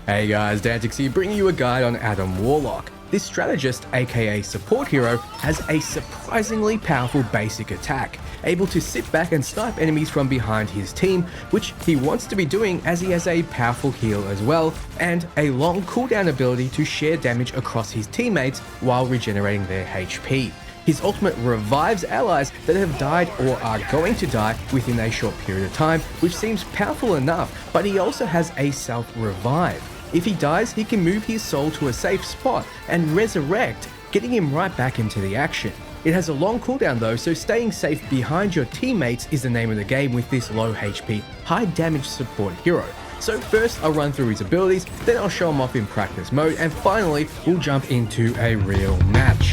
Hey guys, Dantix here, bringing you a guide on Adam Warlock. This strategist, aka support hero, has a surprisingly powerful basic attack, able to sit back and snipe enemies from behind his team, which he wants to be doing as he has a powerful heal as well, and a long cooldown ability to share damage across his teammates while regenerating their HP. His ultimate revives allies that have died or are going to die within a short period of time, which seems powerful enough, but he also has a self-revive. If he dies, he can move his soul to a safe spot and resurrect, getting him right back into the action. It has a long cooldown though, so staying safe behind your teammates is the name of the game with this low HP, high damage support hero. So first I'll run through his abilities, then I'll show him off in practice mode, and finally we'll jump into a real match.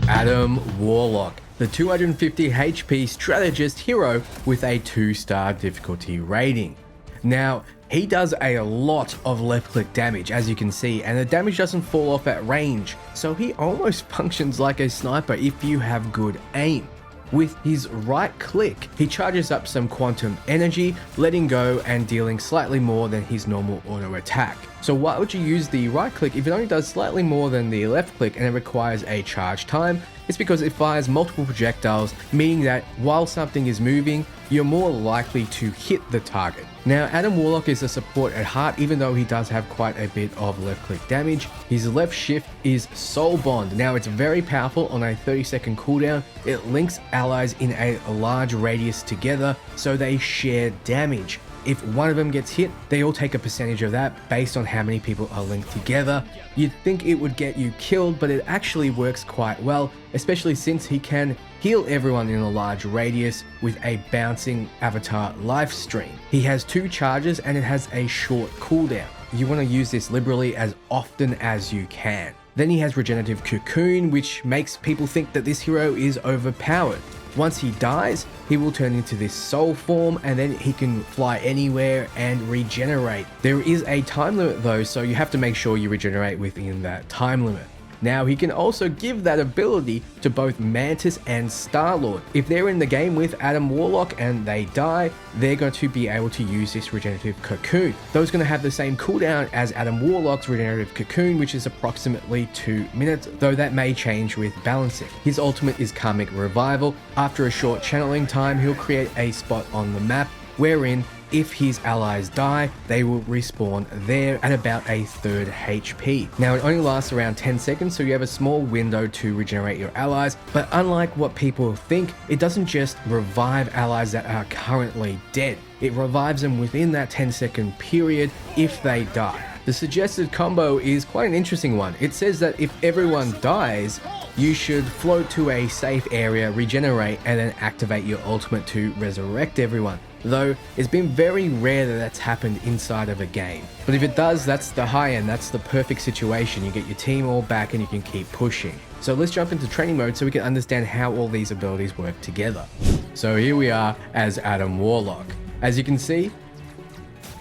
Adam Warlock, the 250 HP strategist hero with a 2-star difficulty rating. Now, he does a lot of left click damage, as you can see, and the damage doesn't fall off at range, so he almost functions like a sniper if you have good aim. With his right click, he charges up some quantum energy, letting go and dealing slightly more than his normal auto attack. So why would you use the right click if it only does slightly more than the left click and it requires a charge time? It's because it fires multiple projectiles, meaning that while something is moving, you're more likely to hit the target. Now, Adam Warlock is a support at heart, even though he does have quite a bit of left click damage. His left shift is Soul Bond. Now, it's very powerful on a 30-second cooldown. It links allies in a large radius together, so they share damage. If one of them gets hit, they all take a percentage of that based on how many people are linked together. You'd think it would get you killed, but it actually works quite well, especially since he can heal everyone in a large radius with a bouncing avatar life stream. He has 2 charges and it has a short cooldown. You want to use this liberally as often as you can. Then he has Regenerative Cocoon, which makes people think that this hero is overpowered. Once he dies, he will turn into this soul form and then he can fly anywhere and regenerate. There is a time limit though, so you have to make sure you regenerate within that time limit. Now, he can also give that ability to both Mantis and Star-Lord. If they're in the game with Adam Warlock and they die, they're going to be able to use this Regenerative Cocoon. Those are going to have the same cooldown as Adam Warlock's Regenerative Cocoon, which is approximately 2 minutes, though that may change with balancing. His ultimate is Karmic Revival. After a short channeling time, he'll create a spot on the map wherein if his allies die, they will respawn there at about a 1/3 HP. Now, it only lasts around 10 seconds, so you have a small window to regenerate your allies, but unlike what people think, it doesn't just revive allies that are currently dead. It revives them within that 10-second period if they die. The suggested combo is quite an interesting one. It says that if everyone dies, you should float to a safe area, regenerate, and then activate your ultimate to resurrect everyone. Though, it's been very rare that that's happened inside of a game. But if it does, that's the high end, that's the perfect situation. You get your team all back and you can keep pushing. So let's jump into training mode so we can understand how all these abilities work together. So here we are as Adam Warlock. As you can see,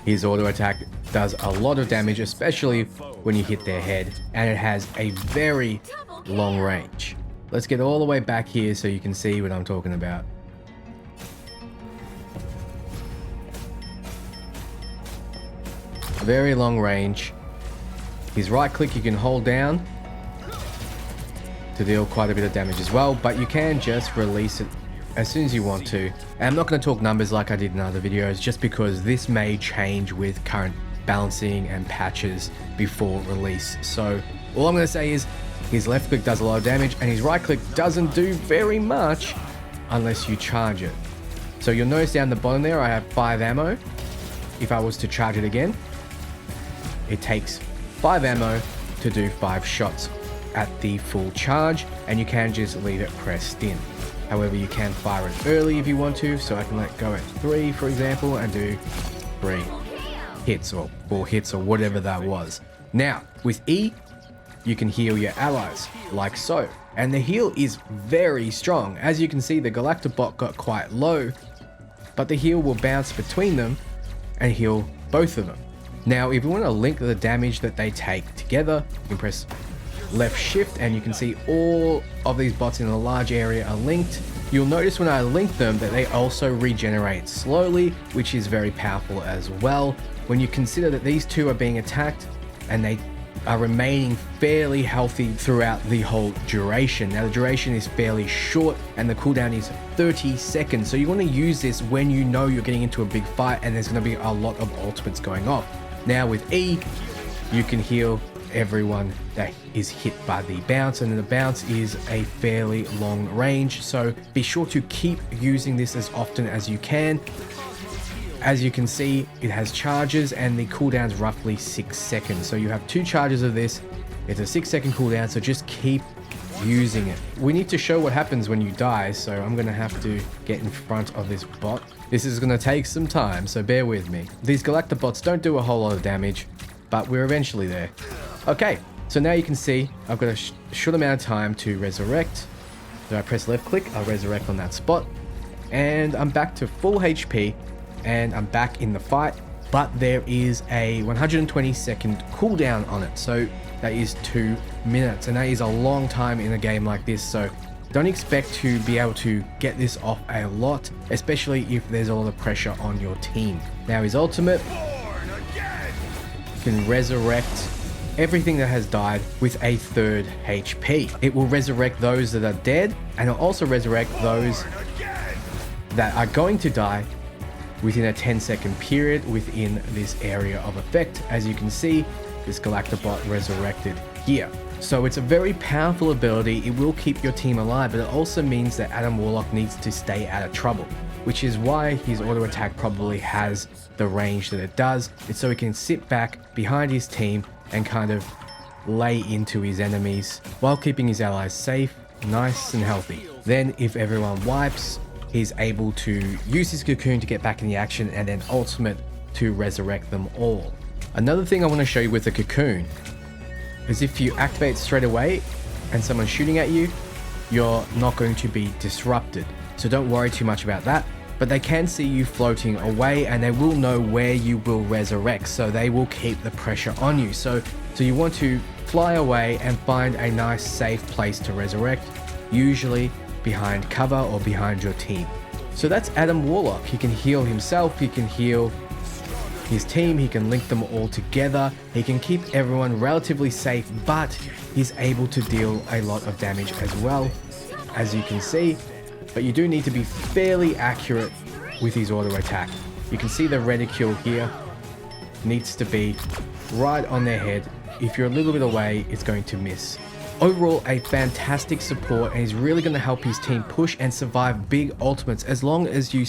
his auto attack does a lot of damage, especially when you hit their head, and it has a very long range. Let's get all the way back here so you can see what I'm talking about. Very long range. His right click you can hold down to deal quite a bit of damage as well, but you can just release it as soon as you want to. And I'm not going to talk numbers like I did in other videos, just because this may change with current balancing and patches before release. So all I'm going to say is his left click does a lot of damage and his right click doesn't do very much unless you charge it. So you'll notice down the bottom there I have 5 ammo. If I was to charge it again, it takes 5 ammo to do 5 shots at the full charge, and you can just leave it pressed in. However, you can fire it early if you want to, so I can let go at 3, for example, and do 3 hits or 4 hits or whatever that was. Now, with E, you can heal your allies, like so. And the heal is very strong. As you can see, the Galactobot got quite low, but the heal will bounce between them and heal both of them. Now, if you want to link the damage that they take together, you can press left shift and you can see all of these bots in a large area are linked. You'll notice when I link them that they also regenerate slowly, which is very powerful as well. When you consider that these two are being attacked and they are remaining fairly healthy throughout the whole duration. Now the duration is fairly short and the cooldown is 30 seconds. So you want to use this when you know you're getting into a big fight and there's going to be a lot of ultimates going off. Now with E, you can heal everyone that is hit by the bounce, and the bounce is a fairly long range. So be sure to keep using this as often as you can. As you can see, it has charges and the cooldown is roughly 6 seconds. So you have 2 charges of this. It's a 6-second cooldown, so just keep using it. We need to show what happens when you die, so I'm going to have to get in front of this bot. This is going to take some time, so bear with me. These Galacta bots don't do a whole lot of damage, but we're eventually there. Okay, so now you can see I've got a short amount of time to resurrect. So I press left click, I'll resurrect on that spot. And I'm back to full HP. And I'm back in the fight, but there is a 120-second cooldown on it, so that is 2 minutes, and that is a long time in a game like this. So don't expect to be able to get this off a lot, especially if there's a lot of pressure on your team. Now his ultimate can resurrect everything that has died with a 3rd HP. It will resurrect those that are dead, and it'll also resurrect those that are going to die within a 10-second period within this area of effect. As you can see, this Galactabot resurrected here. So it's a very powerful ability. It will keep your team alive, but it also means that Adam Warlock needs to stay out of trouble, which is why his auto attack probably has the range that it does. It's so he can sit back behind his team and kind of lay into his enemies while keeping his allies safe, nice and healthy. Then if everyone wipes, he's able to use his cocoon to get back in the action and then ultimate to resurrect them all. Another thing I want to show you with the cocoon is if you activate straight away and someone's shooting at you, you're not going to be disrupted. So don't worry too much about that, but they can see you floating away and they will know where you will resurrect. So they will keep the pressure on you. So you want to fly away and find a nice safe place to resurrect, usually behind cover or behind your team. So that's Adam Warlock. He can heal himself, he can heal his team, he can link them all together, he can keep everyone relatively safe, but he's able to deal a lot of damage as well, as you can see. But you do need to be fairly accurate with his auto attack. You can see the reticule here needs to be right on their head. If you're a little bit away, it's going to miss. Overall, a fantastic support, and he's really going to help his team push and survive big ultimates as long as you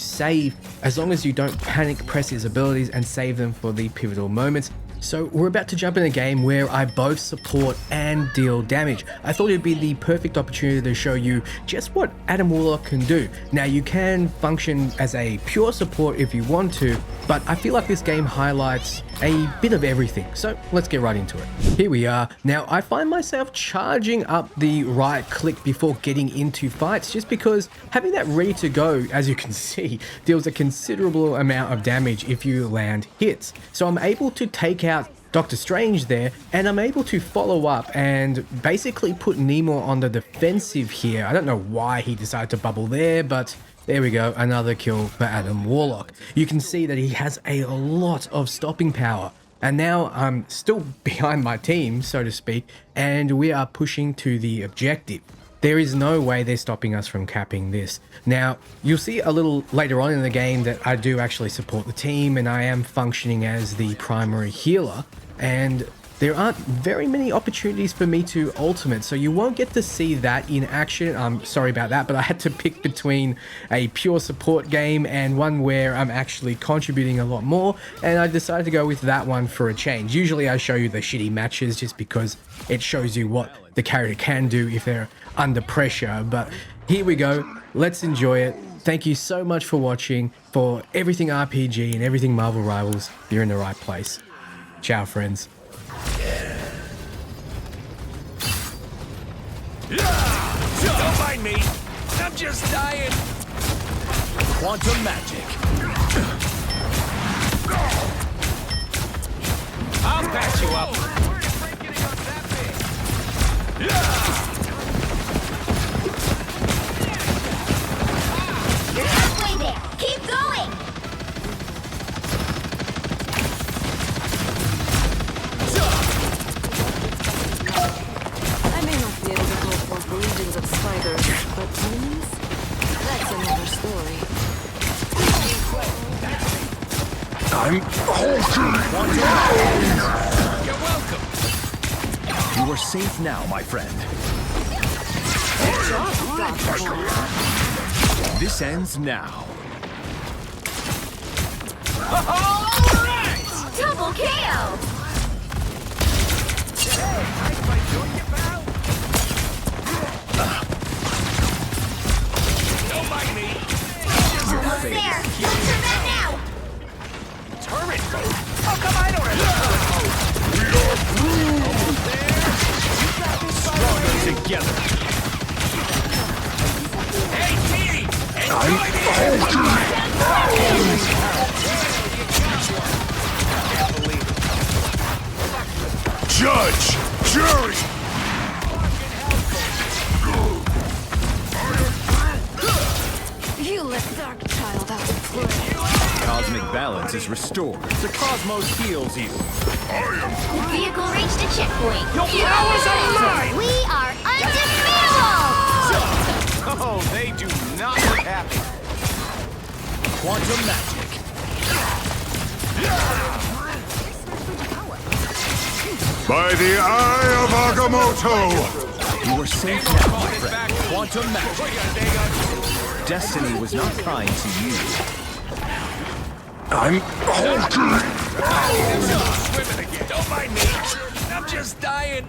don't panic press his abilities and save them for the pivotal moments. So we're about to jump in a game where I both support and deal damage. I thought it'd be the perfect opportunity to show you just what Adam Warlock can do. Now you can function as a pure support if you want to, but I feel like this game highlights a bit of everything. So let's get right into it. Here we are. Now I find myself charging up the right click before getting into fights, just because having that ready to go, as you can see, deals a considerable amount of damage if you land hits. So I'm able to take out Doctor Strange there, and I'm able to follow up and basically put Namor on the defensive here. I don't know why he decided to bubble there, but there we go, another kill for Adam Warlock. You can see that he has a lot of stopping power, and now I'm still behind my team, so to speak, and we are pushing to the objective. There is no way they're stopping us from capping this. Now, you'll see a little later on in the game that I do actually support the team and I am functioning as the primary healer, and there aren't very many opportunities for me to ultimate, so you won't get to see that in action. I'm sorry about that, but I had to pick between a pure support game and one where I'm actually contributing a lot more, and I decided to go with that one for a change. Usually I show you the shitty matches just because it shows you what the character can do if they're under pressure, but here we go. Let's enjoy it. Thank you so much for watching. For everything RPG and everything Marvel Rivals, you're in the right place. Ciao, friends. Don't mind me. I'm just dying. Quantum magic. I'll patch you up. I'm hulking. You're welcome. You are safe now, my friend. This ends now. Double KO! Don't mind me. Almost there! Turn that now! Turret mode? How come I don't have Stronger together. Hey, team! I'm hulking. Judge, jury. You let Dark Child out to play. Cosmic balance is restored. The cosmos heals you. Vehicle reached a checkpoint. Your powers are mine! We are undefeatable! Oh, they do not look happy. Quantum magic. By the eye of Agamotto. You are safe now, my friend. Quantum magic. Destiny was not kind to you. I'm hulking. Swimming again. Don't mind me. I'm just dying.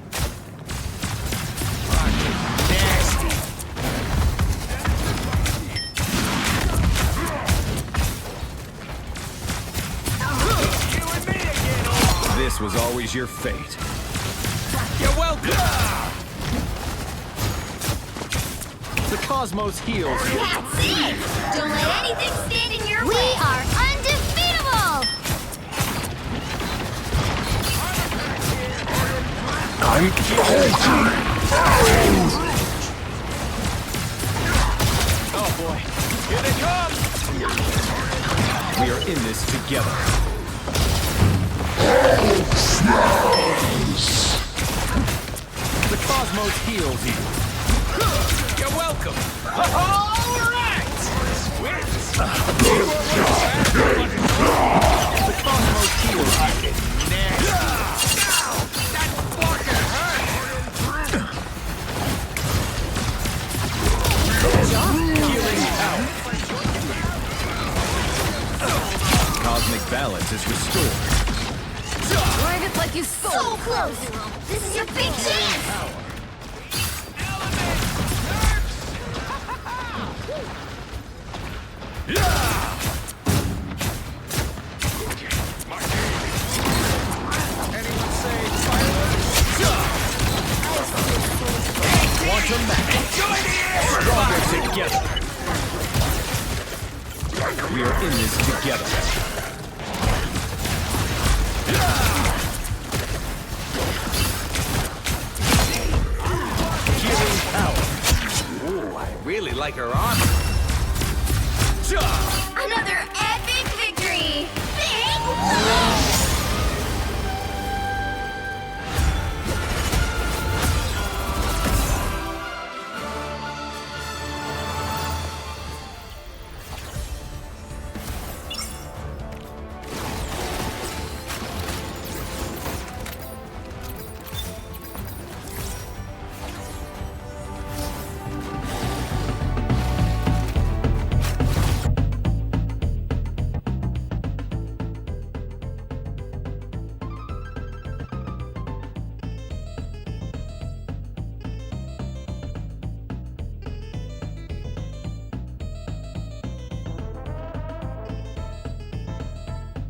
Nasty. You and me again. This was always your fate. You're welcome. The cosmos heals you. That's it! Don't let anything stand in your way! We are undefeatable! I'm hulking. Oh boy. Here they come! We are in this together. The cosmos heals you. You're welcome. All right. The cosmos heals you. That fucking hurt. Healing power. Cosmic balance is restored. Word it like you spoke! So close! This is your big chance! Quantum magic. Stronger together. We are in this together. Healing power. Ooh, I really like her armor. Another